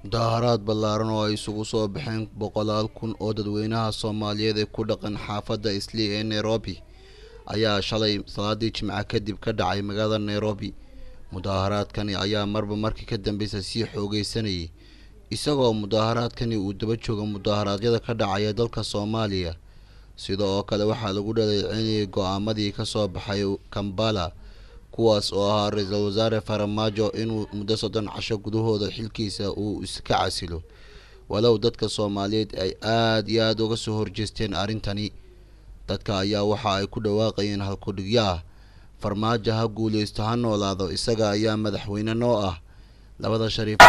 mudaharaad ballaaran oo ay isugu soo baxeen boqolaal kun oo dadweynaha Soomaaliyeed ee ku dhaqan xaafadda Islii ee Nairobi ayaa shalay salaadii Jimcaha kadib ka dhacay magaalada Nairobi. Mudaharaadkani ayaa marba markii ka dambeysay sii xoogeysanayay, isagoo mudaharaadkani uu daba joogo mudaharaadyada ka dhacaya dalka Soomaaliya. Sidoo kale waxaa lagu dhaleeceynayay go'aamadii ka soo baxay Kampala, kuwaas oo ahaa ra'iisul wasaare Farmaajo inuu muddo 30 casho gudahooda xilkiisa uu iska casilo, walow dadka Soomaaliyeed ay aad uga soo horjeesteen arrintani. Dadka ayaa waxa ay ku dhawaaqayeen halkudhigyo Farmaajo ha guuleysto ha noolaado, isaga ayaa madaxweyne noo ah. Labada shariif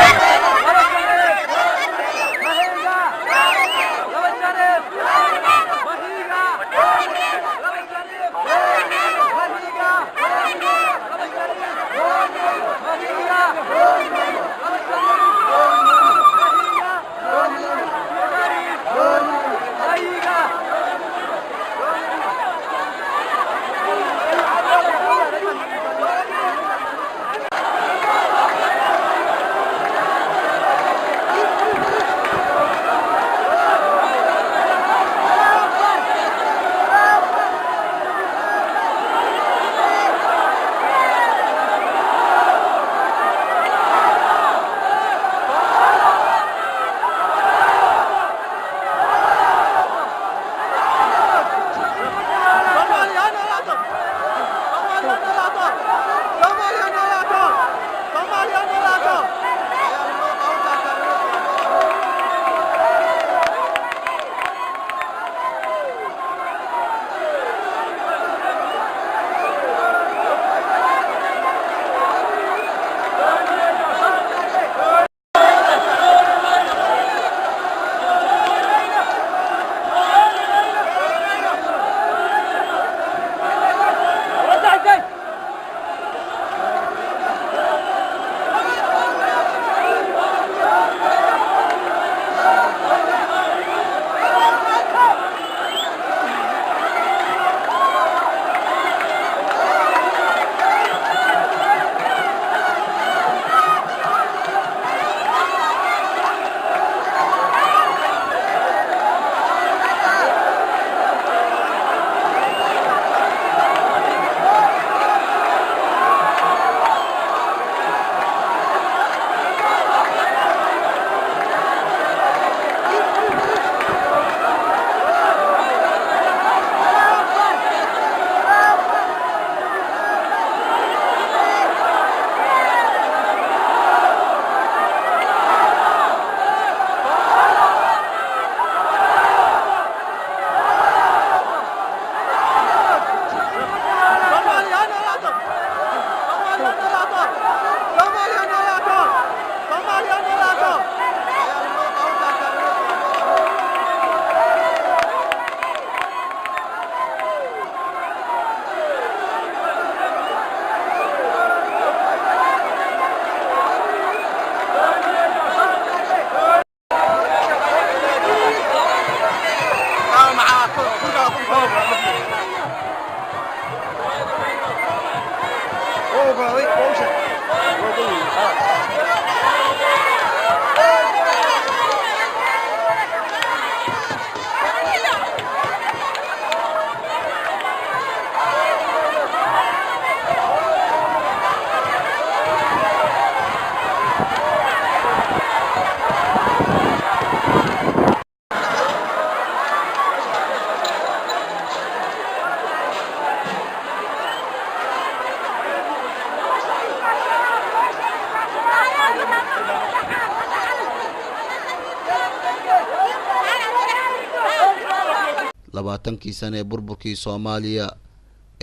labaatankii sano ee burburkii Soomaaliya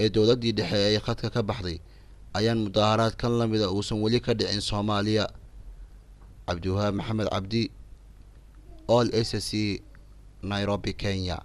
ee dowladii dhexe ay khadka ka baxday ayaan mudaharaadkan la mid ah uusan weli ka dhicin Soomaaliya. Cabdiwahaab Maxamed Cabdi, All SSC, Nairobi, Kenya.